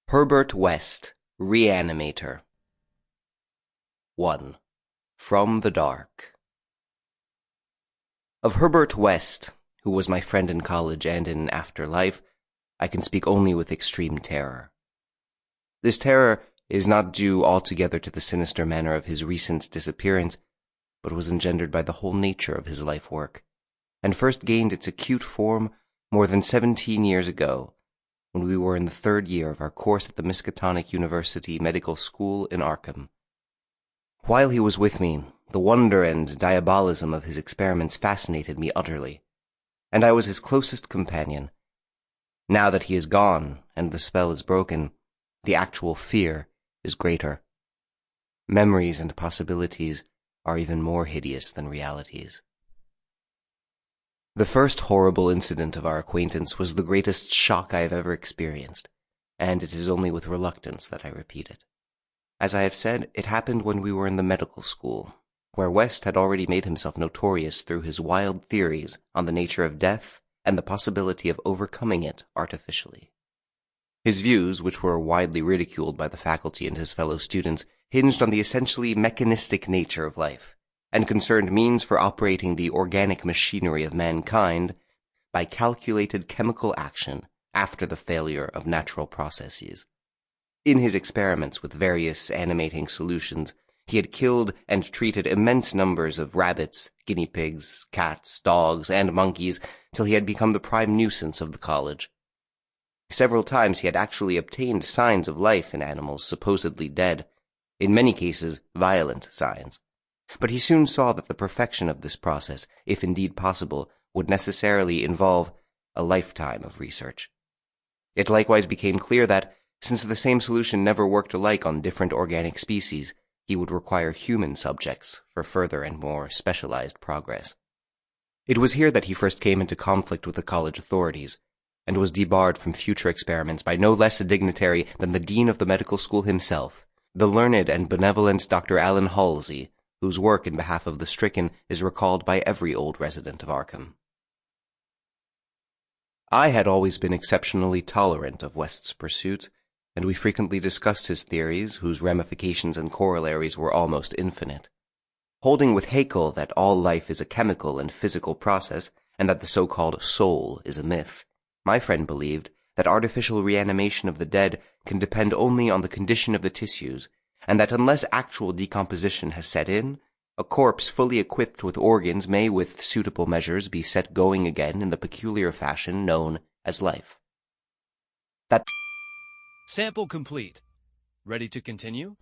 Herbert West, Reanimator. 1. From the Dark. Of Herbert West, who was my friend in college and in after life, I can speak only with extreme terror. This terror is not due altogether to the sinister manner of his recent disappearance, but was engendered by the whole nature of his life work, and first gained its acute form more than 17 years ago, when we were in the third year of our course at the Miskatonic University Medical School in Arkham. While he was with me, the wonder and diabolism of his experiments fascinated me utterly, and I was his closest companion. Now that he is gone, and the spell is broken, the actual fear is greater. Memories and possibilities are even more hideous than realities. The first horrible incident of our acquaintance was the greatest shock I have ever experienced, and it is only with reluctance that I repeat it. As I have said, it happened when we were in the medical school, where West had already made himself notorious through his wild theories on the nature of death and the possibility of overcoming it artificially. His views, which were widely ridiculed by the faculty and his fellow students, hinged on the essentially mechanistic nature of life, and concerned means for operating the organic machinery of mankind by calculated chemical action after the failure of natural processes. In his experiments with various animating solutions, he had killed and treated immense numbers of rabbits, guinea pigs, cats, dogs, and monkeys till he had become the prime nuisance of the college. Several times he had actually obtained signs of life in animals supposedly dead, in many cases violent signs. But he soon saw that the perfection of this process, if indeed possible, would necessarily involve a lifetime of research. It likewise became clear that, since the same solution never worked alike on different organic species, he would require human subjects for further and more specialized progress. It was here that he first came into conflict with the college authorities, and was debarred from future experiments by no less a dignitary than the dean of the medical school himself, the learned and benevolent Dr. Allen Halsey, whose work in behalf of the stricken is recalled by every old resident of Arkham. I had always been exceptionally tolerant of West's pursuits, and we frequently discussed his theories, whose ramifications and corollaries were almost infinite. Holding with Haeckel that all life is a chemical and physical process, and that the so-called soul is a myth, my friend believed that artificial reanimation of the dead can depend only on the condition of the tissues, and that unless actual decomposition has set in, a corpse fully equipped with organs may with suitable measures be set going again in the peculiar fashion known as life. Sample complete. Ready to continue?